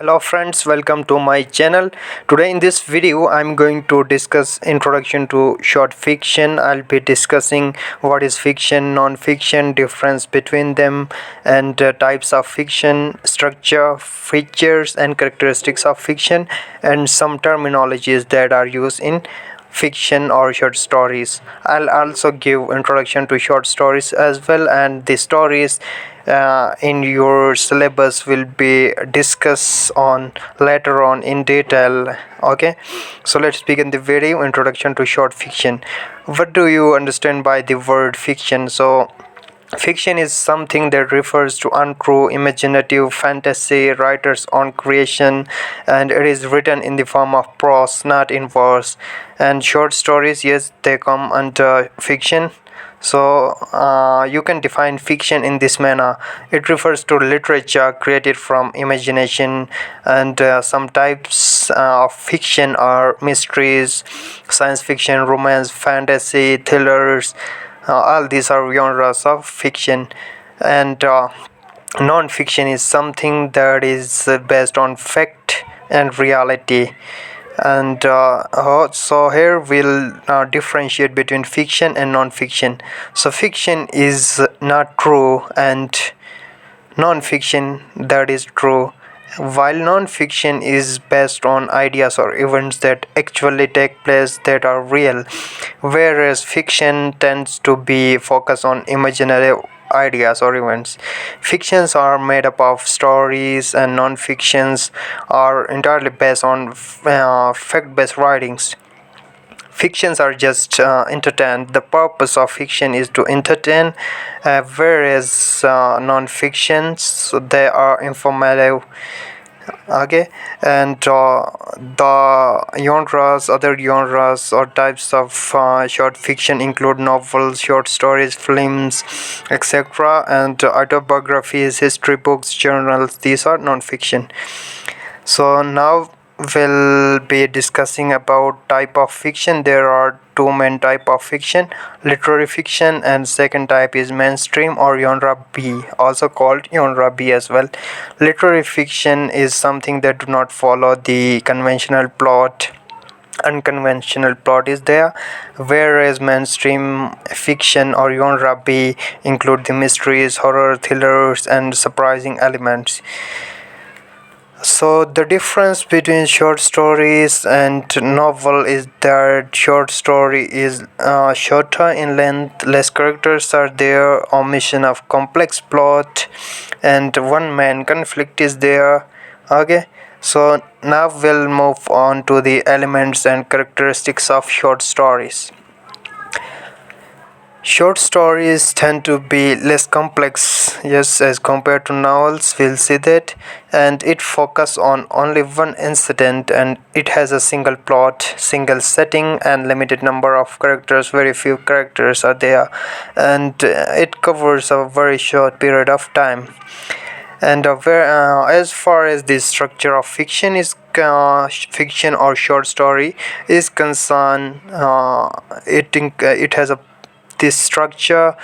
Hello friends, welcome to my channel. Today in this video I'm going to discuss introduction to short fiction. I'll be discussing what is fiction, non-fiction, difference between them, and types of fiction, structure, features and characteristics of fiction, and some terminologies that are used in fiction or short stories. I'll also give introduction to short stories as well, and the stories in your syllabus will be discussed on later on in detail. Okay, so let's begin the video. Introduction to short fiction. What do you understand by the word fiction? Fiction is something that refers to untrue, imaginative fantasy, writers' own creation, and it is written in the form of prose, not in verse. And short stories, yes, they come under fiction. You can define fiction in this manner. It refers to literature created from imagination, and some types of fiction are mysteries, science fiction, romance, fantasy, thrillers. All these are genres of fiction, and non-fiction is something that is based on fact and reality. And so here we'll differentiate between fiction and non-fiction. So fiction is not true, and non-fiction that is true, while non-fiction is based on ideas or events that actually take place that are real, whereas fiction tends to be focused on imaginary ideas or events. Fictions are made up of stories, and non-fictions are entirely based on fact-based writings. Fictions are just entertain. The purpose of fiction is to entertain, whereas non-fictions, they are informative. Okay, and the genres, other genres or types of short fiction include novels, short stories, films, etc., and autobiographies, history books, journals. These are non-fiction. So now we'll be discussing about type of fiction. There are two main type of fiction: literary fiction, and second type is mainstream or genre B, also called genre B as well. Literary fiction is something that do not follow the conventional plot. Unconventional plot is there, whereas mainstream fiction or genre B include the mysteries, horror, thrillers, and surprising elements. So the difference between short stories and novel is that short story is shorter in length, less characters are there, omission of complex plot, and one main conflict is there. Okay, so now we'll move on to the elements and characteristics of short stories. Short stories tend to be less complex, yes, as compared to novels, we'll see that, and it focuses on only one incident, and it has a single plot, single setting, and limited number of characters. Very few characters are there, and it covers a very short period of time. And as far as the structure of fiction is fiction or short story is concerned, it has a this structure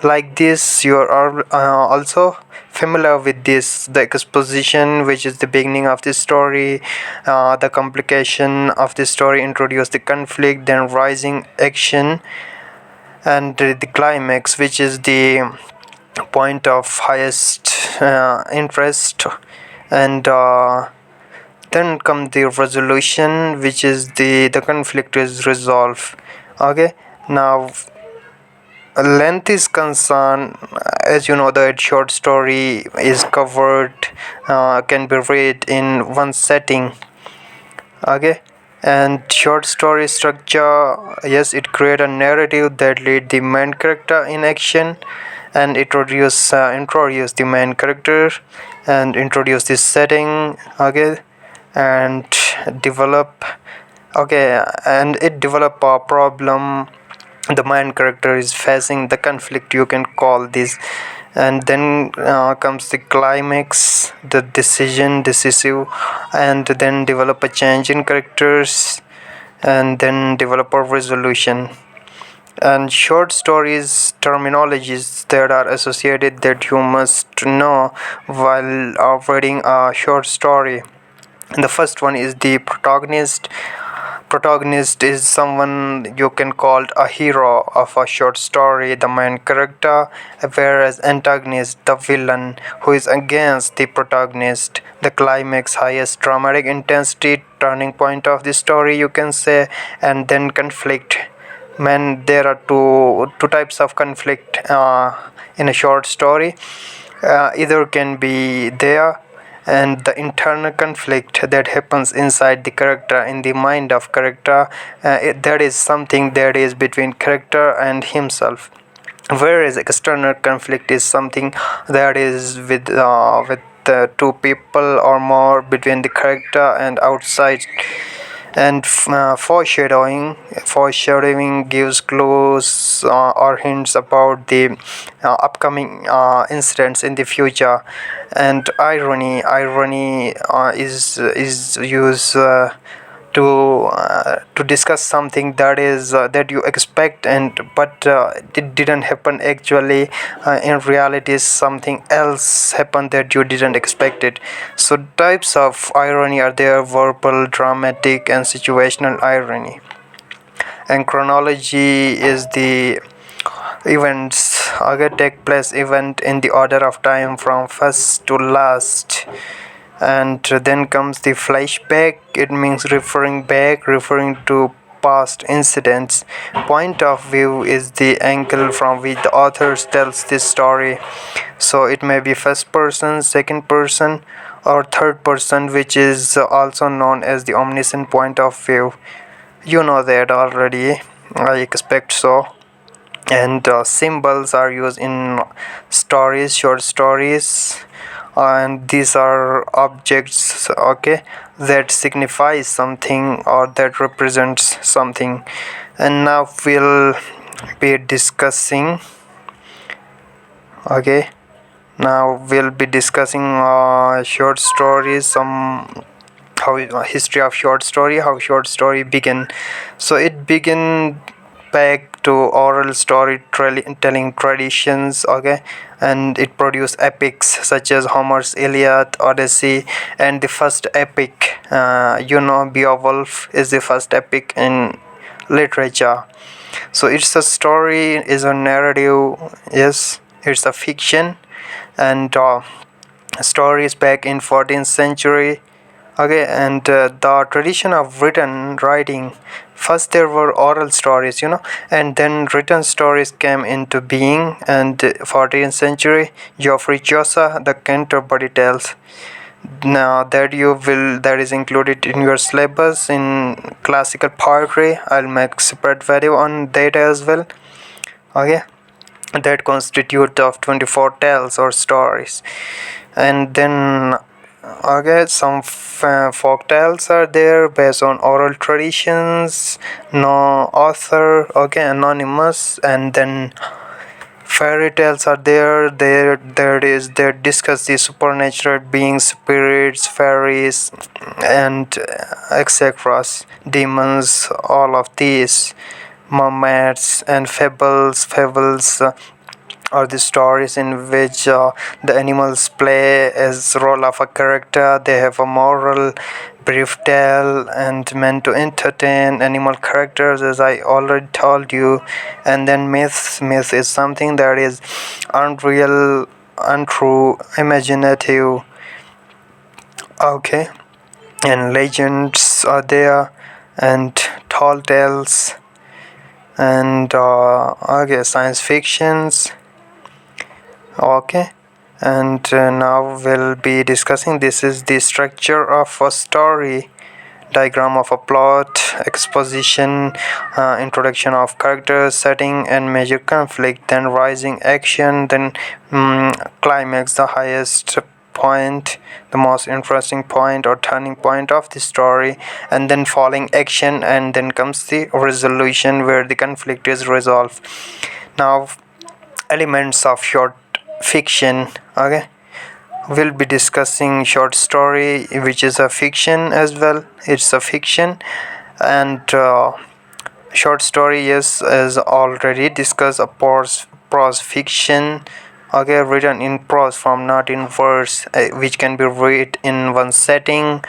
like this. You are also familiar with this: the exposition, which is the beginning of the story, the complication of the story, introduce the conflict, then rising action, and the climax, which is the point of highest interest, and then come the resolution, which is the conflict is resolved. Okay, now length is concerned, as you know that short story is covered, can be read in one setting. Okay, and short story structure, yes, it create a narrative that lead the main character in action, and introduce the main character, and introduce this setting. Okay, and develop, okay, and it develop a problem the main character is facing, the conflict you can call this, and then comes the climax, the decisive, and then develop a change in characters, and then develop a resolution. And short stories terminologies that are associated that you must know while reading a short story. And the first one is the protagonist. Protagonist is someone you can call a hero of a short story, the main character, whereas antagonist, the villain, who is against the protagonist, the climax, highest dramatic intensity, turning point of the story, you can say. And then conflict. Man, there are two types of conflict in a short story. Either can be there, and the internal conflict that happens inside the character, in the mind of character, that is something that is between character and himself, whereas external conflict is something that is with two people or more, between the character and outside. And foreshadowing gives clues or hints about the upcoming incidents in the future. And irony is used to discuss something that is that you expect, and but it didn't happen actually. In reality, something else happened that you didn't expect it. So types of irony are there: verbal, dramatic, and situational irony. And chronology is the events okay take place event in the order of time from first to last. And then comes the flashback. It means referring back, referring to past incidents. Point of view is the angle from which the author tells this story. So it may be first person, second person, or third person, which is also known as the omniscient point of view. You know that already, I expect so. And symbols are used in stories, short stories, and these are objects, okay, that signifies something or that represents something. And now we'll be discussing, okay, now we'll be discussing short stories, some how history of short story, how short story began. So it began back to oral storytelling traditions, okay, and it produced epics such as Homer's Iliad, Odyssey. And the first epic, Beowulf is the first epic in literature. So it's a story, is a narrative, yes, it's a fiction. And stories back in 14th century. Okay, and the tradition of written writing. First, there were oral stories, and then written stories came into being. And 14th century, Geoffrey Chaucer, the Canterbury Tales. Now that is included in your syllabus in classical poetry. I'll make separate video on that as well. Okay, that constitute of 24 tales or stories. And then okay, some folk tales are there based on oral traditions, no author, okay, anonymous. And then fairy tales are there discuss the supernatural beings, spirits, fairies, and etc, demons, all of these, mermaids. And fables are the stories in which the animals play as role of a character. They have a moral, brief tale, and meant to entertain animal characters, as I already told you. And then myth is something that is unreal, untrue, imaginative, okay. And legends are there, and tall tales, and okay, science fictions, okay. And now we'll be discussing, this is the structure of a story: diagram of a plot, exposition, introduction of characters, setting and major conflict, then rising action, then climax, the highest point, the most interesting point or turning point of the story, and then falling action, and then comes the resolution where the conflict is resolved. Now, elements of short fiction, okay, we'll be discussing short story, which is a fiction as well. It's a fiction. And short story, yes, as already discussed, a prose fiction, okay, written in prose form, not in verse, which can be read in one setting.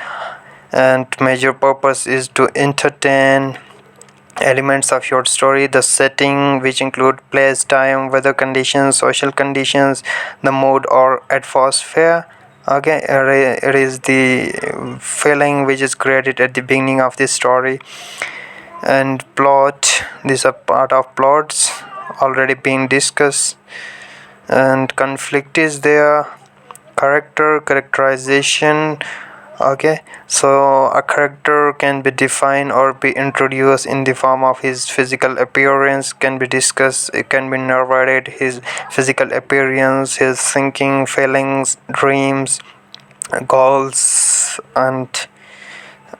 and major purpose is to entertain. Elements of short story: the setting, which include place, time, weather conditions, social conditions, the mood or atmosphere. Okay, it is the feeling which is created at the beginning of the story. And plot, these are part of plots already being discussed. And conflict is there. Characterization. Okay, so a character can be defined or be introduced in the form of his physical appearance, can be discussed, it can be narrated his physical appearance, his thinking, feelings, dreams, goals, and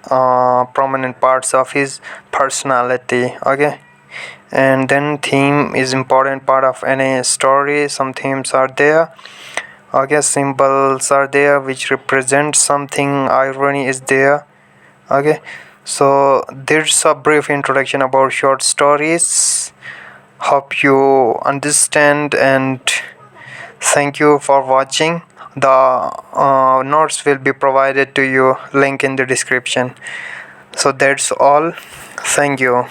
prominent parts of his personality. Okay, and then theme is important part of any story. Some themes are there. Okay, symbols are there which represent something. Irony is there. Okay, so there's a brief introduction about short stories. Hope you understand, and thank you for watching. The notes will be provided to you, link in the description. So that's all. Thank you.